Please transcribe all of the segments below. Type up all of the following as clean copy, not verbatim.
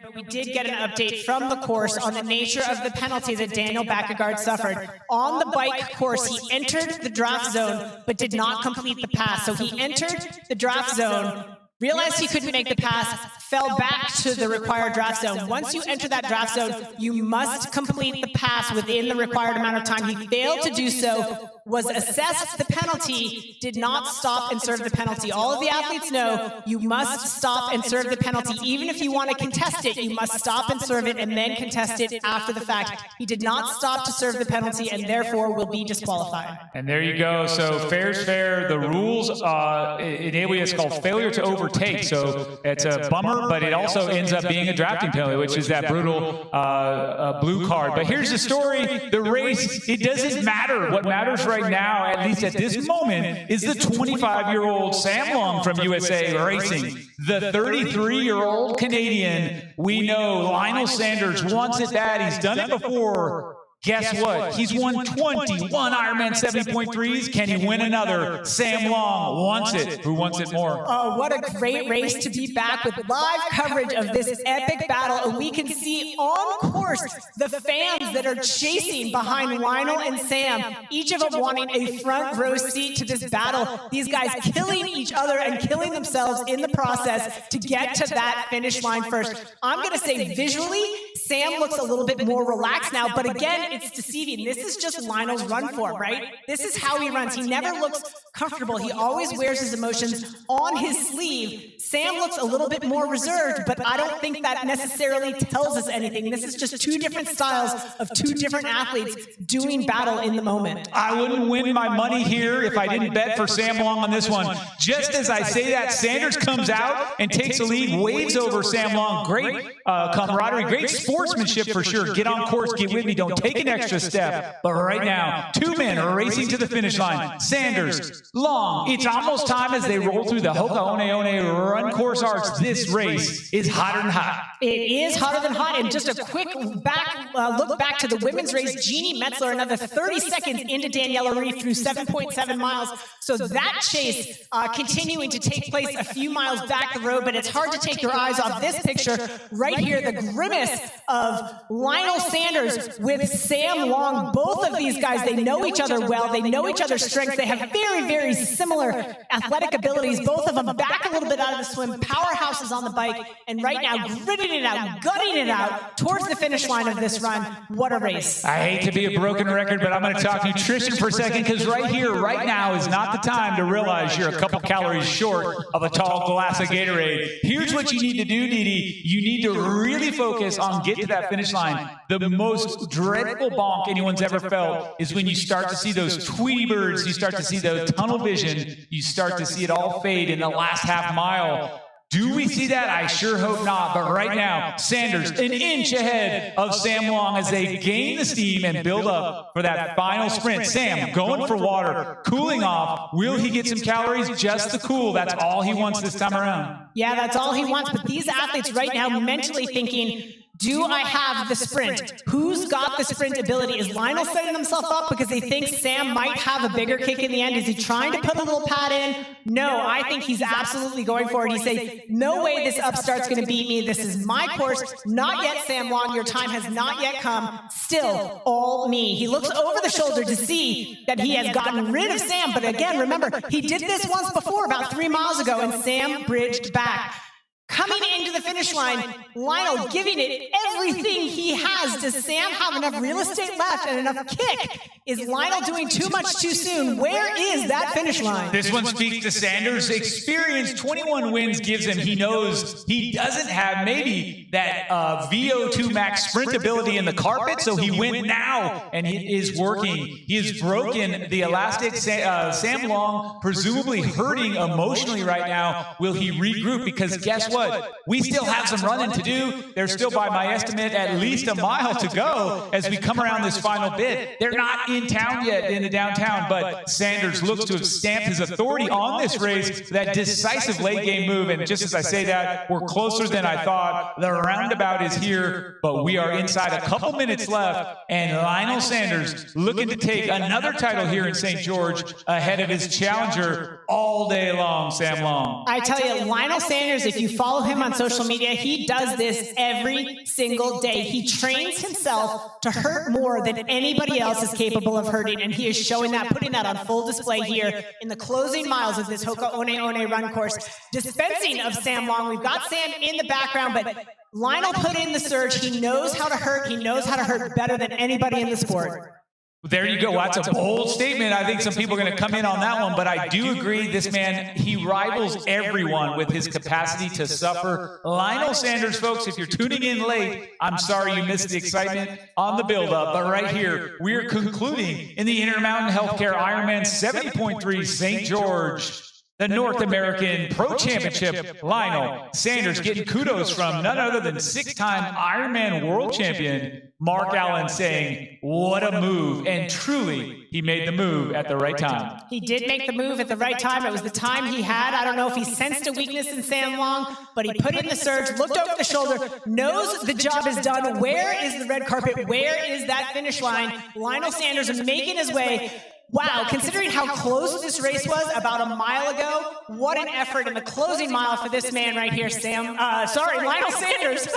But we did get an update from the course on the nature of the penalty that Daniel Backegaard suffered. On the bike course, he entered the draft zone, but did not complete the pass. So he entered the draft zone, realized he couldn't make the pass, fell back to the required draft zone. Once you enter that draft zone, you must complete the pass within the required amount of time. He failed to do so, was assessed the penalty, did not stop and serve the penalty. All of the athletes know you must stop and serve the penalty. Even if you want to contest it, you must stop and serve it and then contest it after the fact. He did not stop to serve the penalty and therefore will be disqualified. And there you go. So fair's fair. The rules enable you, it's called failure to overtake. So it's a bummer, but it also ends up being a drafting penalty, which is that brutal blue card. But here's the story. The race, it doesn't matter. What matters right now, at least at this moment, is the 25-year-old Sam Long from USA racing. The 33-year-old Canadian, we know Lionel Sanders wants it bad. He's done it before. Guess what? He's won 21 Ironman 70.3s. Can he win another? Sam Long wants it. Who wants it more? Oh, what a great race to be back with live coverage of this epic battle. And we can see on course the fans that are chasing behind Lionel and Sam, each of them wanting a front row seat to this battle. These guys killing each other and killing themselves in the process to get to that finish line first. I'm going to say visually, Sam looks a little bit more relaxed now, but again, it's deceiving. This is just Lionel's run form, right? This is how he runs. He never looks comfortable. He always wears his emotions on his sleeve. Sam looks a little bit more reserved, but I don't think that necessarily tells us anything. This is just two different styles of two different athletes doing battle in the moment. I wouldn't win my money here if I didn't bet for Sam Long on this one. Just as I say that, Sanders comes out and takes the lead, waves over Sam Long. Great camaraderie, great sportsmanship for sure. Get on course, get with me, don't take an extra step. But right now, two men are racing to the finish line. Sanders, Long. It's almost time as they roll through the Hoka One One run course arch. This race is hotter than hot. It is hotter than hot. And just a quick look back to the women's race. Jeannie Metzler, another 30 seconds into Daniela Reef through 7.7 miles. So that chase continuing to take place a few miles back the road, but it's hard to take your eyes off this picture right here, the grimace of Lionel Sanders with Sam Long. Both of these guys, they know each other well. They know each other's strengths. They have very, very similar athletic abilities. Both of them back a little bit out of the swim, powerhouses on the bike, and right now gritting it out, gutting it out towards the finish line of this run. What a race. I hate to be a broken record, but I'm going to talk nutrition for a second, because right here, right now is not the time to realize you're a couple calories short of a tall glass of Gatorade. Here's what you need to do, Didi. You need to really focus on get to that finish line. The most dreadful bonk anyone's ever felt is when you start to see those Tweety birds, you start to see the tunnel vision, you start to see it all fade in the last half mile. Do we see that? I sure hope not. But right now, Sanders an inch ahead of Sam Long as they gain the steam and build up for that final sprint. Sam going for water, cooling off. Will he get some calories? Just to cool. That's all he wants this time around. Yeah, that's all he wants. But these athletes right now mentally thinking, do I have the sprint? Who's got the sprint ability? Is Lionel setting himself up because he thinks Sam might have a bigger kick in the end? Is he trying to put a little pad in? No, I think he's absolutely going for it. He's saying, no way this upstart's going to beat me. This is my course. Not yet, Sam Long. Your time has not yet come. Still, all me. He looks over the shoulder to see that he has gotten rid of Sam. But again, remember, he did this once before, about 3 miles ago, and Sam bridged back. Coming into the finish line, Lionel giving it everything he has. Does Sam have enough real estate left and enough kick? Is Lionel doing too much too soon? Where is that finish line? This one speaks to Sanders' experience. 21 wins gives him, he knows he doesn't have maybe that VO2 max sprint ability in the carpet, so he went now, and it is working. He has broken the elastic. Sam Long presumably hurting emotionally right now. Will he regroup? Because guess what? We still have some running to do. There's still, by my estimate, at least a mile to go as we come around this final bit. They're not in town yet, in the downtown, but Sanders looks to have stamped his authority on this race, that decisive late game move. And just as I say that, we're closer than I thought. The roundabout is here, but we are inside a couple minutes left, and Lionel Sanders looking to take another title here in St. George ahead of his challenger all day long, Sam Long. I tell you, Lionel Sanders, if you follow follow him on social media, he does this every single day. He trains himself to hurt more than anybody else is capable of hurting, and he is showing that, putting that on full display here in the closing miles of this Hoka One One run course. Dispensing of Sam Long. We've got Sam in the background, but Lionel put in the surge. He knows how to hurt. He knows how to hurt better than anybody in the sport. There you go. That's a bold statement. I think some people are going to come in on that one, but I do agree this man, he rivals everyone with his capacity to suffer. Lionel Sanders, folks, if you're tuning in late, I'm sorry you missed the excitement on the build-up, but right here, we're concluding in the Intermountain Healthcare Ironman 70.3 St. George, the North American Pro Championship. Lionel Sanders getting kudos from none other than six-time Ironman World Champion Mark Allen, saying, what a move. And truly, he made the move at the right time. He did make the move at the right time. It was the time he had. I don't know if he sensed a weakness in Sam Long, but he put in the surge, looked over the shoulder, knows the job is done. Where is the red carpet? Where is that finish line? Lionel Sanders is making his way. Wow, considering how close this race was about a mile ago, what an effort in the closing mile for this man right here, Lionel Sanders.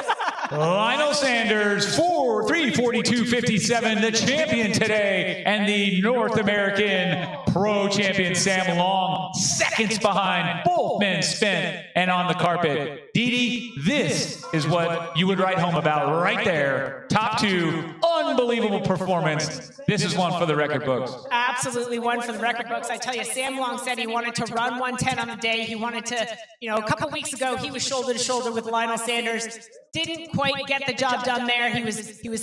Lionel Sanders, 3:42.57, the champion today, and the North American Pro Champion Sam Long, seconds behind, both men spent and on the carpet. Didi, this is what you would write home about right there. Top two, unbelievable performance. This is one for the record books. Absolutely one for the record books. I tell you, Sam Long said he wanted to run 110 on the day. He wanted to, a couple weeks ago, he was shoulder to shoulder with Lionel Sanders. Didn't quite get the job done there. He was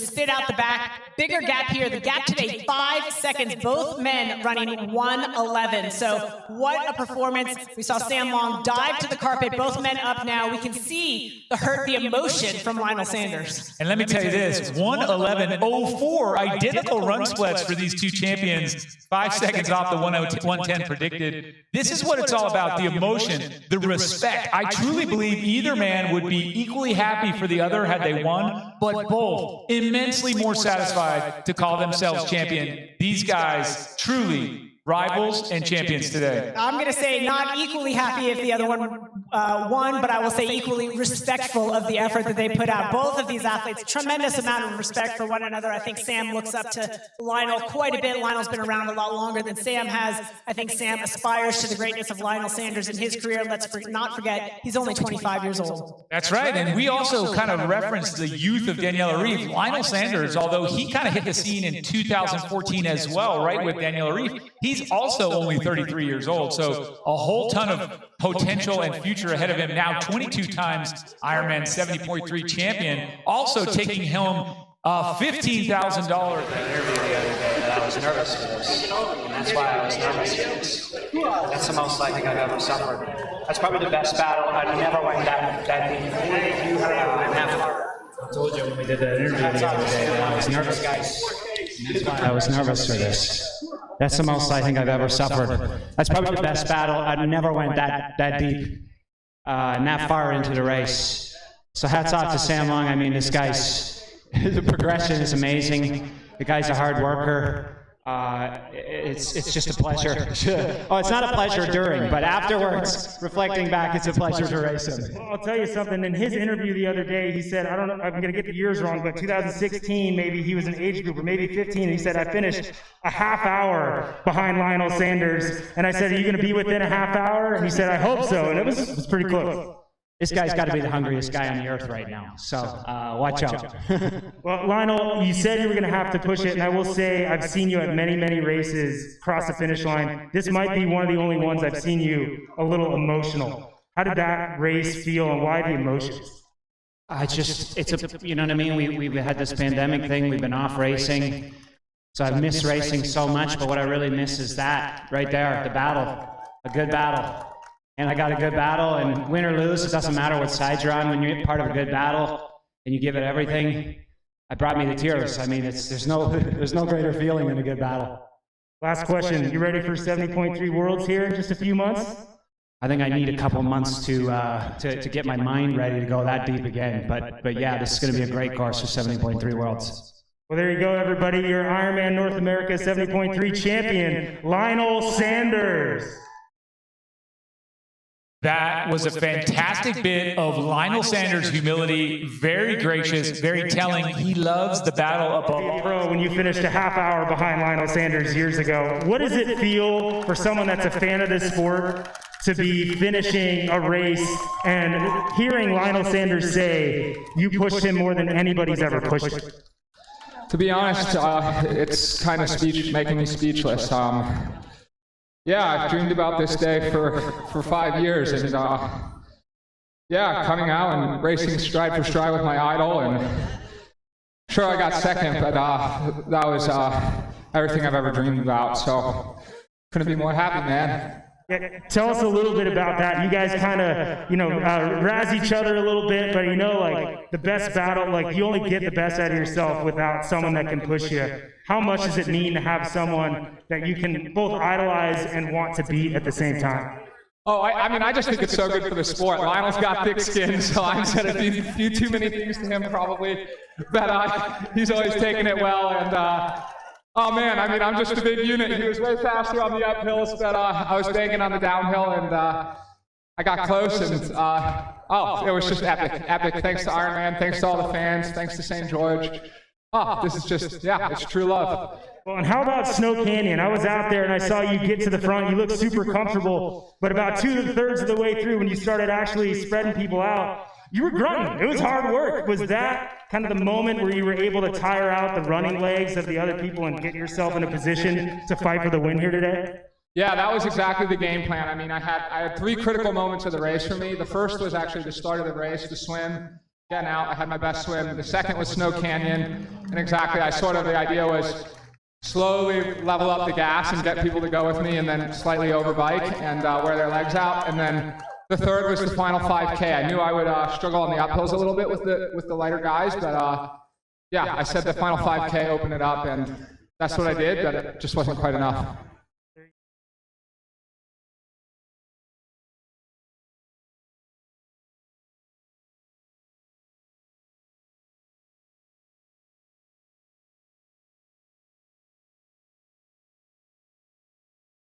spit out the back. Bigger gap here. The gap today, 5 seconds. Both men running 1:11. So what a performance. We saw Sam Long dive to the carpet. Both men up now. We can see the hurt, the emotion from Lionel Sanders. And let me tell you this, 1:11.04, identical run splits for these two champions. 5 seconds off the 110 predicted. This is what it's all about, the emotion, the respect. I truly believe either man would be equally happy for the other had they won, but both immensely more satisfied to call themselves champion. These guys truly rivals and champions today. I'm going to say not equally happy if the other one won, but I will say equally respectful of the effort that they put out. Both of these athletes, tremendous amount of respect for one another. I think Sam looks up to Lionel quite a bit. Lionel's been around a lot longer than Sam has. I think Sam aspires to the greatness of Lionel Sanders in his career. Let's not forget, he's only 25 years old. That's right, and we also kind of referenced the youth of Daniela Reef. Lionel Sanders, although he kind of hit the scene in 2014 as well, right, with Daniela Reef, he's also only 33 years old, so a whole ton of potential and future ahead of him. Now 22 times Ironman 70.3 champion, also taking home $15,000. I was nervous for this, and that's why I was nervous for this. That's the most I think I've ever suffered. That's probably the best battle. I never went that deep. I told you when we did the interview the other day that I was nervous, guys. I was nervous for this. That's the most I think I've ever suffered. That's probably the best battle. I never went that deep and that far into the race. So hats off to Sam Long. I mean, this guy's, the progression is amazing. The guy's a hard worker. It's just a pleasure. Oh, it's not a pleasure during, but afterwards, reflecting back, it's a pleasure to race him. Well, I'll tell you something. In his interview the other day, he said, I don't know, I'm going to get the years wrong, but 2016, maybe he was an age group, or maybe 15. He said, I finished a half hour behind Lionel Sanders. And I said, are you going to be within a half hour? And he said, I hope so. And it was pretty close. This guy's got to be the hungriest guy on the earth right now, so watch out. Well, Lionel, you said you were going to have to push it, and I will say I've seen you at many, many races cross the finish line. This might be one of the only ones I've seen you a little emotional. How did that race feel, and why the emotions? You know what I mean? We've had this pandemic thing. We've been off racing, so I've missed racing so much, but what I really miss is that right there, the battle, a good battle. And I got a good battle, and win or lose, it doesn't matter what side you're on. When you're part of a good battle and you give it everything, it brought me to tears. I mean, there's no greater feeling than a good battle. Last question. You ready for 70.3 Worlds here in just a few months? I think I need a couple months to get my mind ready to go that deep again. But yeah, this is going to be a great course for 70.3 Worlds. Well, there you go, everybody. Your Ironman North America 70.3 champion, Lionel Sanders. That was a fantastic bit of Lionel Sanders' humility, very gracious, very telling. He loves the battle above. Pro, when you finished a half hour behind Lionel Sanders years ago, what does it feel for someone that's a fan of this sport to be finishing a race and hearing Lionel Sanders say, you pushed him more than anybody's ever pushed him? To be honest, it's kind of making me speechless. Yeah, I've dreamed about this day for 5 years, and yeah, coming out and racing stride for stride with my idol, and sure I got second, but that was everything I've ever dreamed about, so couldn't be more happy, man. Yeah, tell us a little bit about that. You guys kind of, razz each other a little bit, but like the best battle, like you only get the best out of yourself without someone that can push you. How much does it mean to have someone that you can both idolize and want to beat at the same time? Oh, I mean, I just think it's so good for the sport. Lionel's got thick skin, so I've said a few too many things to him probably, but he's always taken it well, and oh man, I mean, I'm just a big unit. He was way faster on the uphills, but I was banging on the downhill, and I got close, and it was just epic. Thanks to Ironman, thanks to all the fans, thanks to St. George. This is just, it's true love. Well, and how about Snow Canyon? I was out there and I saw you get to the front. You looked super comfortable, but about 2/3 of the way through, when you started actually spreading people out, you were grunting. It was hard work. Was that kind of the moment where you were able to tire out the running legs of the other people and get yourself in a position to fight for the win here today? Yeah, that was exactly the game plan. I mean, I had 3 critical moments of the race for me. The first was actually the start of the race, the swim. Getting out, I had my best swim. The second was Snow Canyon, and exactly, the idea was slowly level up the gas and get people to go with me, and then slightly overbike and wear their legs out. And then the third was the final 5K. I knew I would struggle on the uphills a little bit with the lighter guys, but I said the final 5K, open it up, and that's what I did, but it just wasn't quite enough.